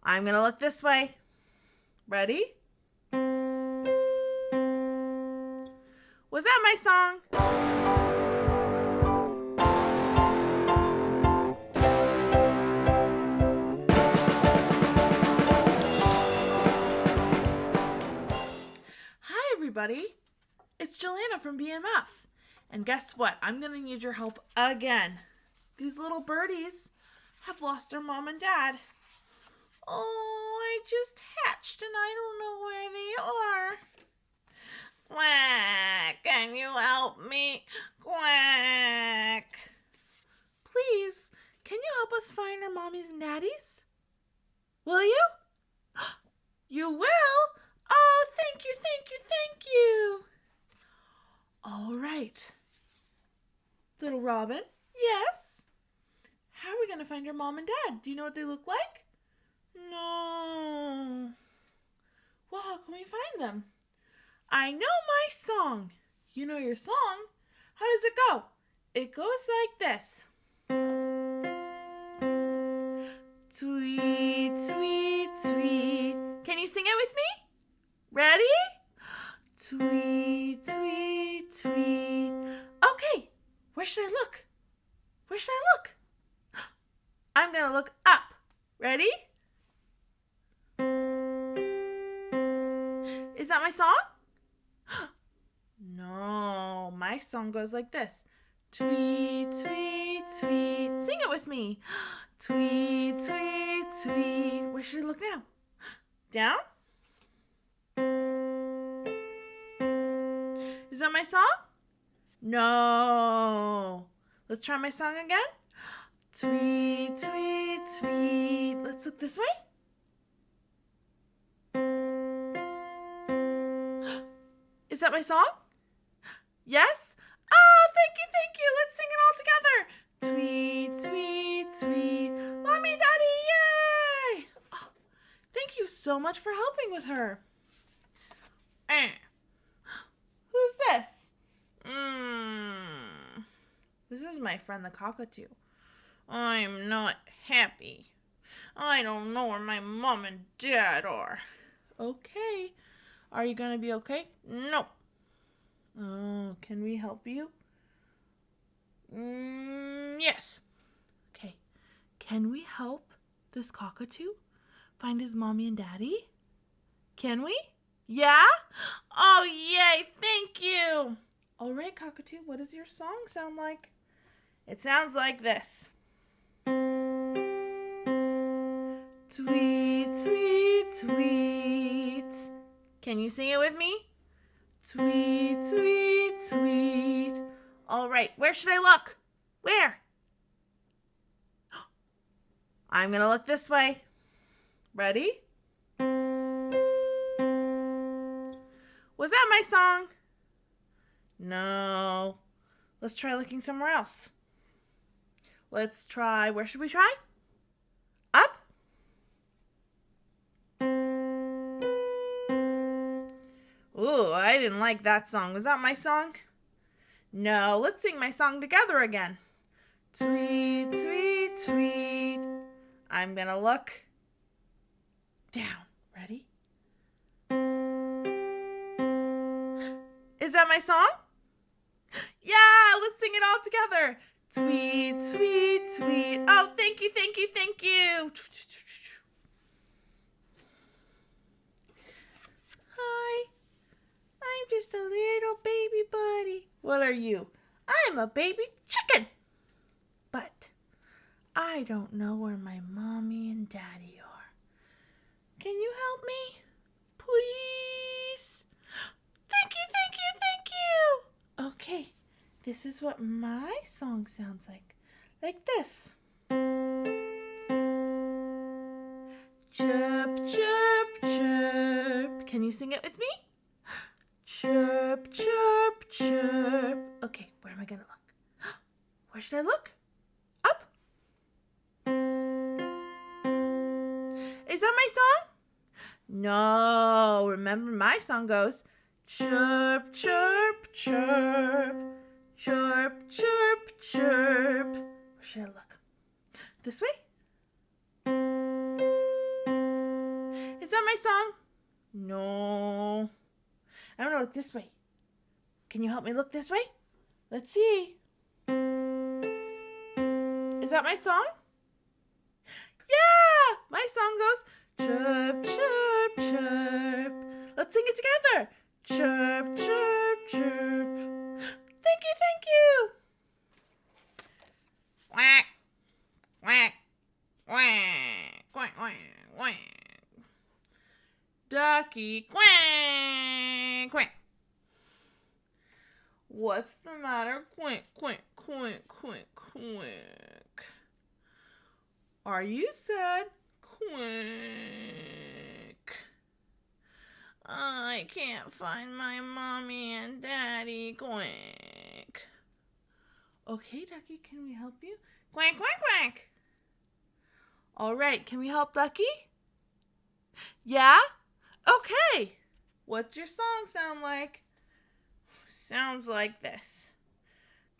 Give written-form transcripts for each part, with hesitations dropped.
I'm going to look this way. Ready? Was that my song? Hi, everybody. It's Jillana from BMF. And guess what? I'm going to need your help again. These little birdies have lost their mom and dad. Oh, I just hatched and I don't know where they are. Quack, can you help me? Quack. Please, can you help us find our mommies and daddies? Will you? You will? Oh, thank you, thank you, thank you. All right. Little Robin, yes? How are we going to find your mom and dad? Do you know what they look like? No. Well, how can we find them? I know my song. You know your song? How does it go? It goes like this. Tweet, tweet, tweet. Can you sing it with me? Ready? Tweet, tweet, tweet. Okay, where should I look? Where should I look? I'm going to look up. Ready? Is that my song? No, my song goes like this. Tweet, tweet, tweet. Sing it with me. Tweet, tweet, tweet. Where should I look now? Down? Is that my song? No. Let's try my song again. Tweet, tweet, tweet. Let's look this way. Is that my song? Yes? Oh, thank you, thank you. Let's sing it all together. Tweet, tweet, tweet. Mommy, Daddy, yay! Oh, thank you so much for helping with her. Who's this? This is my friend the Cockatoo. I'm not happy. I don't know where my mom and dad are. Okay. Are you going to be okay? No. Oh, can we help you? Yes. Okay. Can we help this cockatoo find his mommy and daddy? Can we? Yeah? Oh, yay. Thank you. All right, Cockatoo, what does your song sound like? It sounds like this. Tweet, tweet, tweet. Can you sing it with me? Tweet, tweet, tweet. All right, where should I look? Where? I'm going to look this way. Ready? Was that my song? No. Let's try looking somewhere else. Let's try, where should we try? Up? Ooh, I didn't like that song. Was that my song? No, let's sing my song together again. Tweet, tweet, tweet. I'm gonna look down. Ready? Is that my song? Yeah, let's sing it all together. Tweet, tweet, tweet. Oh, thank you, thank you, thank you. Hi, I'm just a little baby buddy. What are you? I'm a baby chicken. But I don't know where my mommy and daddy are. Can you help me? Please? Thank you, thank you, thank you. Okay, this is what my song sounds like. Like this. Chirp, chirp, chirp. Can you sing it with me? Chirp, chirp, chirp. Okay, where am I going to look? Where should I look? Up? Is that my song? No, remember my song goes chirp, chirp, chirp, chirp, chirp, chirp. Where should I look? This way? that my song? No. I'm going to look this way. Can you help me look this way? Let's see. Is that my song? Yeah! My song goes chirp, chirp, chirp. Let's sing it together. Chirp, chirp, chirp. Thank you, thank you. Quack, quack, quack, quack, quack, quack. Ducky, quack, quack. What's the matter? Quack, quack, quack, quack, quack. Are you sad? Quack. I can't find my mommy and daddy. Quack. Okay, Ducky, can we help you? Quack, quack, quack. All right, can we help Ducky? Yeah? Okay. What's your song sound like? Sounds like this.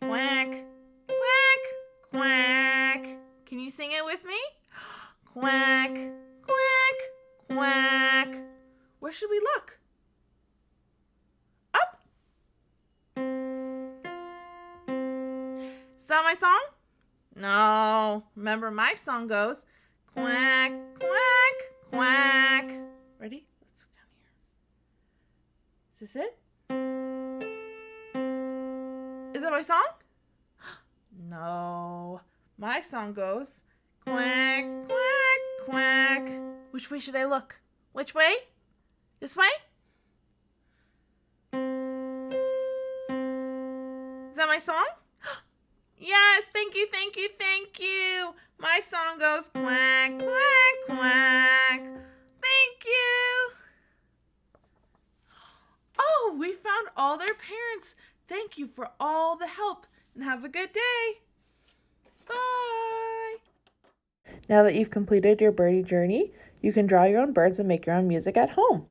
Quack, quack, quack. Can you sing it with me? Quack, quack, quack. Where should we look? Up. Is that my song? No. Remember, my song goes quack, quack, quack. Ready? Let's look down here. Is this it? Is that my song? No. My song goes quack, quack, quack. Which way should I look? Which way? This way? Is that my song? Yes, thank you, thank you, thank you. My song goes quack, quack, quack. Thank you. Oh, we found all their parents. Thank you for all the help and have a good day. Bye. Now that you've completed your birdie journey, you can draw your own birds and make your own music at home.